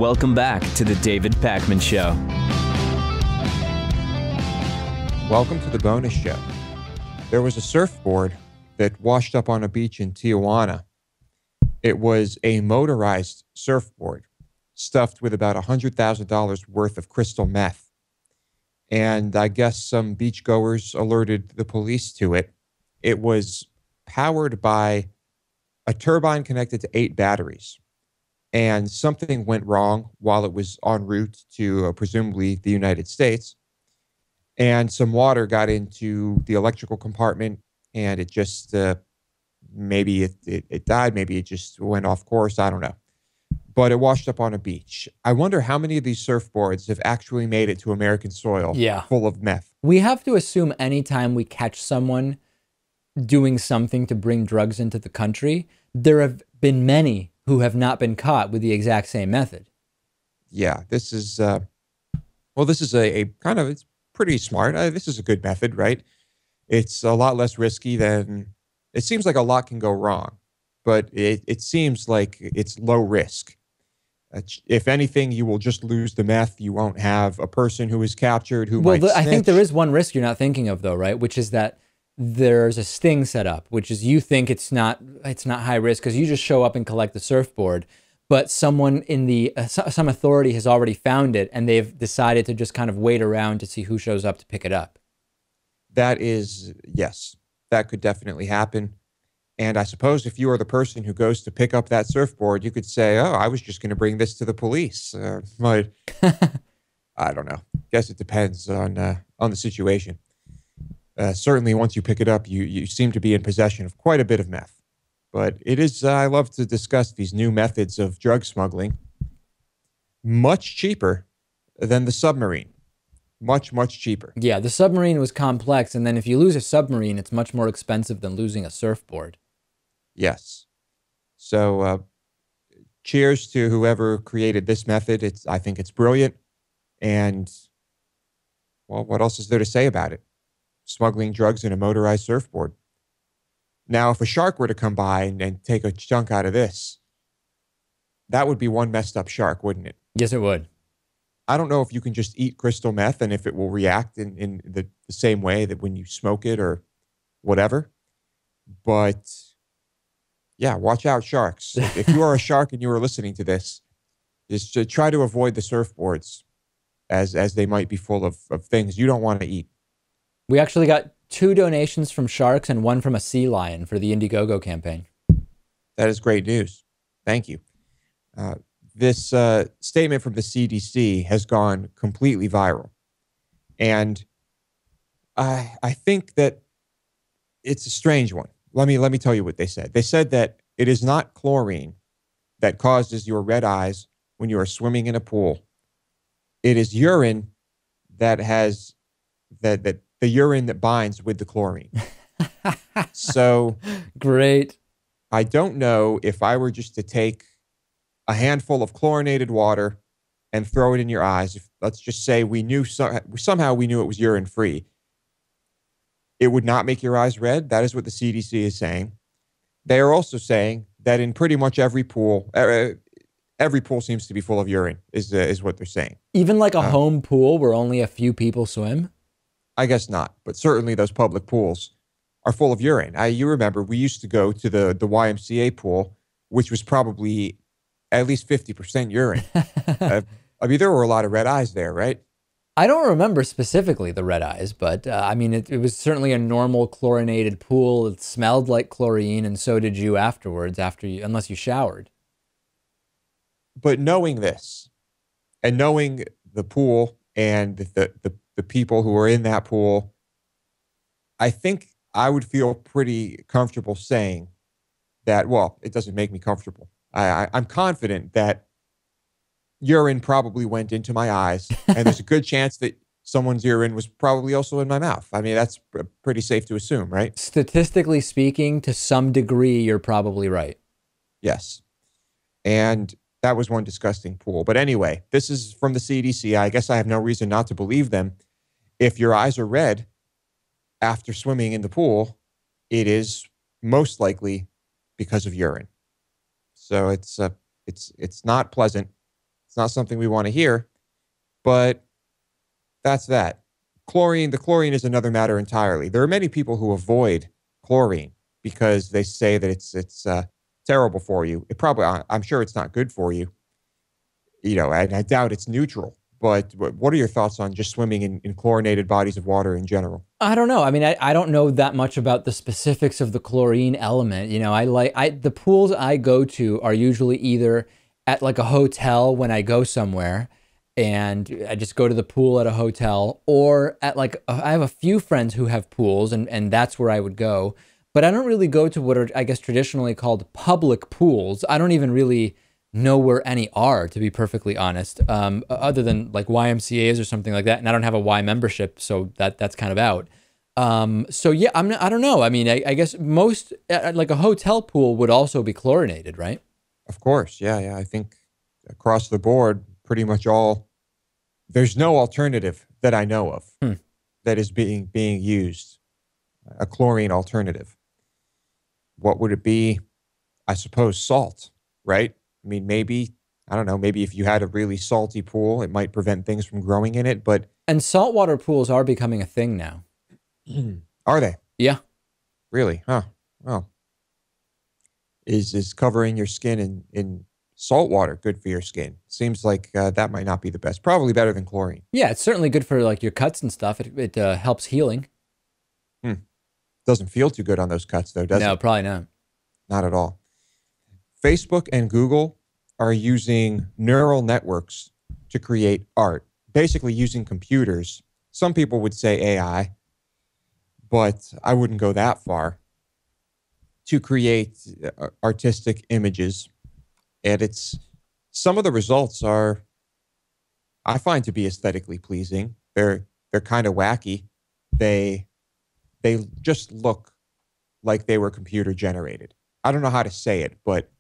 Welcome back to the David Pakman Show. Welcome to the bonus show. There was a surfboard that washed up on a beach in Tijuana. It was a motorized surfboard stuffed with about $100,000 worth of crystal meth. And I guess some beachgoers alerted the police to it. It was powered by a turbine connected to 8 batteries. And something went wrong while it was en route to presumably the United States. And some water got into the electrical compartment, and it just, maybe it died. Maybe it just went off course. I don't know. But it washed up on a beach. I wonder how many of these surfboards have actually made it to American soil full of meth. We have to assume anytime we catch someone doing something to bring drugs into the country, there have been many who have not been caught with the exact same method. Yeah, this is, this is a kind of, it's pretty smart. This is a good method, right? It's a lot less risky than, it seems like a lot can go wrong, but it seems like it's low risk. If anything, you will just lose the meth. You won't have a person who is captured who might snitch. I think there is one risk you're not thinking of though, right? Which is that there's a sting set up, which is you think it's not high risk because you just show up and collect the surfboard, but someone in the some authority has already found it and they've decided to just kind of wait around to see who shows up to pick it up. That is, yes, that could definitely happen. And I suppose if you are the person who goes to pick up that surfboard, you could say, oh, I was just going to bring this to the police. But I don't know. Guess it depends on the situation. Certainly, once you pick it up, you seem to be in possession of quite a bit of meth. But it is, I love to discuss these new methods of drug smuggling. Much cheaper than the submarine. Much, much cheaper. Yeah, the submarine was complex. And then if you lose a submarine, it's much more expensive than losing a surfboard. Yes. So cheers to whoever created this method. I think it's brilliant. And, well, what else is there to say about it? Smuggling drugs in a motorized surfboard. Now, if a shark were to come by and take a chunk out of this, that would be one messed up shark, wouldn't it? Yes, it would. I don't know if you can just eat crystal meth and if it will react in the same way that when you smoke it or whatever. But yeah, watch out, sharks. If you are a shark and you are listening to this, just to try to avoid the surfboards as they might be full of things you don't want to eat. We actually got 2 donations from sharks and 1 from a sea lion for the Indiegogo campaign. That is great news. Thank you. This statement from the CDC has gone completely viral. And I think that it's a strange one. Let me tell you what they said. They said that it is not chlorine that causes your red eyes when you are swimming in a pool. It is urine that has the urine that binds with the chlorine. So great. I don't know if I were just to take a handful of chlorinated water and throw it in your eyes. If, let's just say somehow we knew it was urine free. It would not make your eyes red. That is what the CDC is saying. They are also saying that in pretty much every pool seems to be full of urine, is what they're saying. Even like a home pool where only a few people swim? I guess not, but certainly those public pools are full of urine. You remember, we used to go to the YMCA pool, which was probably at least 50% urine. I mean, there were a lot of red eyes there, right? I don't remember specifically the red eyes, but I mean, it was certainly a normal chlorinated pool. It smelled like chlorine, and so did you afterwards, unless you showered. But knowing this, and knowing the pool and the people who are in that pool, I think I would feel pretty comfortable saying that, well, it doesn't make me comfortable. I'm confident that urine probably went into my eyes, and there's a good chance that someone's urine was probably also in my mouth. I mean, that's pretty safe to assume, right? Statistically speaking, to some degree, you're probably right. Yes. And that was one disgusting pool. But anyway, this is from the CDC. I guess I have no reason not to believe them. If your eyes are red after swimming in the pool, it is most likely because of urine. So it's not pleasant. It's not something we want to hear, but that's that. The chlorine is another matter entirely. There are many people who avoid chlorine because they say that it's terrible for you. I'm sure it's not good for you. And I doubt it's neutral. But what are your thoughts on just swimming in chlorinated bodies of water in general? I don't know. I mean, I don't know that much about the specifics of the chlorine element. The pools I go to are usually either at like a hotel when I go somewhere and I just go to the pool at a hotel, or at I have a few friends who have pools and that's where I would go. But I don't really go to what are, I guess, traditionally called public pools. I don't even really know where any are, to be perfectly honest, other than like YMCA's or something like that. And I don't have a Y membership, so that's kind of out. So yeah, I don't know. I mean, I guess most like a hotel pool would also be chlorinated, right? Of course. Yeah. I think across the board, pretty much there's no alternative that I know of that is being used, a chlorine alternative. What would it be? I suppose salt, right? I mean, maybe, I don't know, maybe if you had a really salty pool, it might prevent things from growing in it, but... And saltwater pools are becoming a thing now. Are they? Yeah. Really? Huh. Well, is covering your skin in salt water good for your skin? Seems like that might not be the best. Probably better than chlorine. Yeah, it's certainly good for like your cuts and stuff. It helps healing. Doesn't feel too good on those cuts, though, does it? No, probably not. Not at all. Facebook and Google are using neural networks to create art, basically using computers. Some people would say AI, but I wouldn't go that far, to create artistic images. And some of the results I find to be aesthetically pleasing. They're kind of wacky. They just look like they were computer generated. I don't know how to say it, but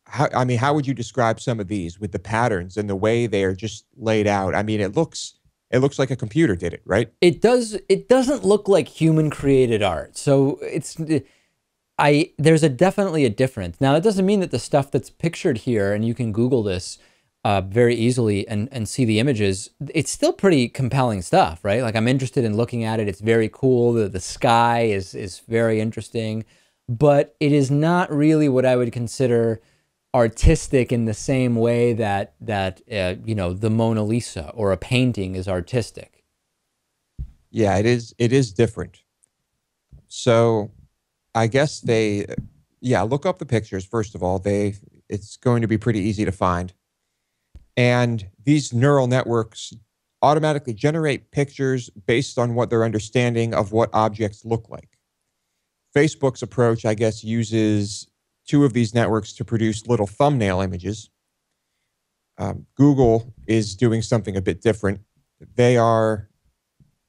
how would you describe some of these with the patterns and the way they are just laid out? I mean, it looks like a computer did it, right? It does. It doesn't look like human created art. So there's definitely a difference. Now, that doesn't mean that the stuff that's pictured here, and you can Google this very easily and see the images, it's still pretty compelling stuff, right? Like, I'm interested in looking at it. It's very cool. The sky is very interesting, but it is not really what I would consider artistic in the same way that the Mona Lisa or a painting is artistic. Yeah, it is different. So I guess look up the pictures first of all. It's going to be pretty easy to find. And these neural networks automatically generate pictures based on what their understanding of what objects look like. Facebook's approach, I guess, uses two of these networks to produce little thumbnail images. Google is doing something a bit different. They are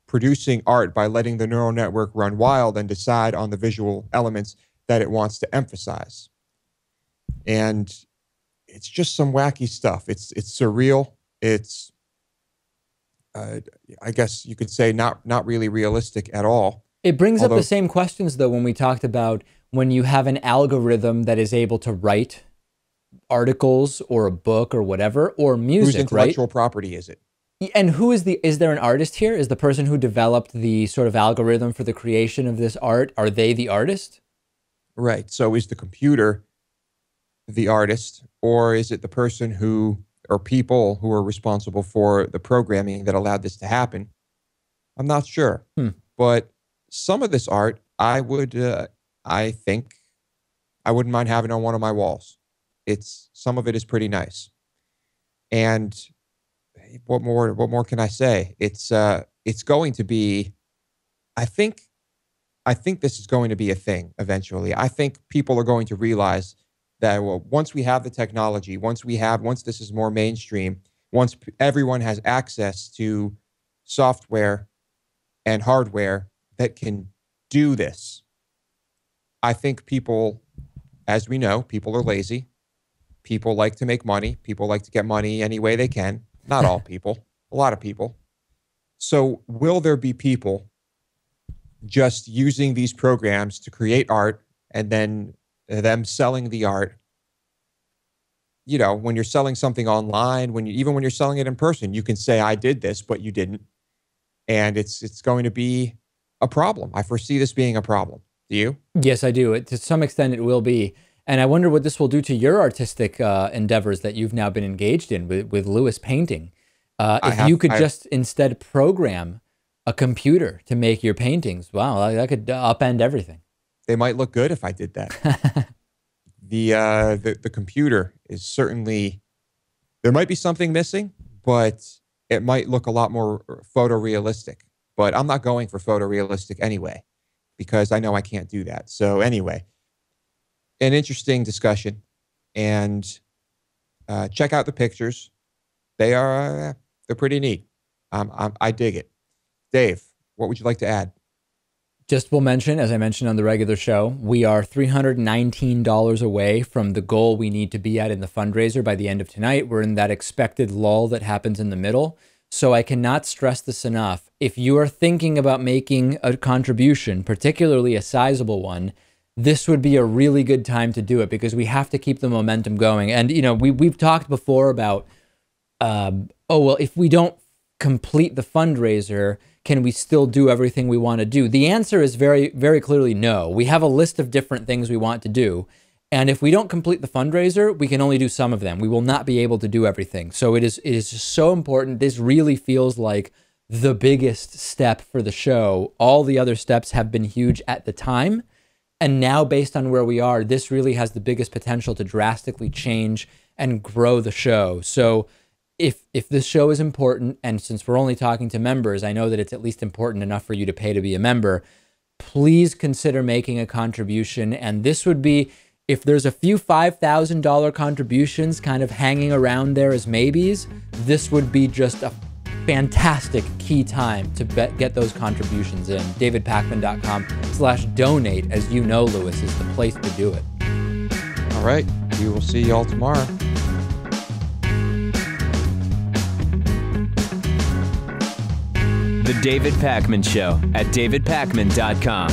producing art by letting the neural network run wild and decide on the visual elements that it wants to emphasize. And it's just some wacky stuff. It's surreal. It's, I guess you could say, not really realistic at all. It brings up the same questions, though, when we talked about when you have an algorithm that is able to write articles or a book or whatever, or music, whose intellectual right? property is it? And is there an artist here? Is the person who developed the sort of algorithm for the creation of this art, are they the artist? Right. So is the computer the artist, or is it the person or people who are responsible for the programming that allowed this to happen? I'm not sure. But some of this art, I think I wouldn't mind having on one of my walls. Some of it is pretty nice. And what more can I say? It's going to be, I think this is going to be a thing eventually. I think people are going to realize that, well, once we have the technology, once this is more mainstream, once everyone has access to software and hardware that can do this, I think people, as we know, people are lazy. People like to make money. People like to get money any way they can. Not all people, a lot of people. So will there be people just using these programs to create art and then them selling the art when you're selling something online, even when you're selling it in person, you can say, I did this, but you didn't. And it's going to be a problem. I foresee this being a problem. Do you? Yes, I do. To some extent, it will be. And I wonder what this will do to your artistic endeavors that you've now been engaged in with Lewis painting. If you could just instead program a computer to make your paintings, wow, that could upend everything. They might look good if I did that. The computer is certainly, there might be something missing, but it might look a lot more photorealistic. But I'm not going for photorealistic anyway, because I know I can't do that. So anyway, an interesting discussion, and check out the pictures. They're pretty neat. I dig it. Dave, what would you like to add? Just will mention, as I mentioned on the regular show, we are $319 away from the goal we need to be at in the fundraiser by the end of tonight. We're in that expected lull that happens in the middle. So I cannot stress this enough. If you are thinking about making a contribution, particularly a sizable one, this would be a really good time to do it, because we have to keep the momentum going. And, we've talked before about, if we don't complete the fundraiser, can we still do everything we want to do? The answer is very, very clearly no. We have a list of different things we want to do. And if we don't complete the fundraiser, we can only do some of them. We will not be able to do everything. So it is just so important. This really feels like the biggest step for the show. All the other steps have been huge at the time. And now, based on where we are, this really has the biggest potential to drastically change and grow the show. So if this show is important, and since we're only talking to members, I know that it's at least important enough for you to pay to be a member, please consider making a contribution. And this would be, if there's a few $5,000 contributions kind of hanging around there as maybes, this would be just a fantastic key time to get those contributions in. davidpakman.com/donate. As you know, Lewis, is the place to do it. All right. We will see y'all tomorrow. The David Pakman Show at davidpakman.com.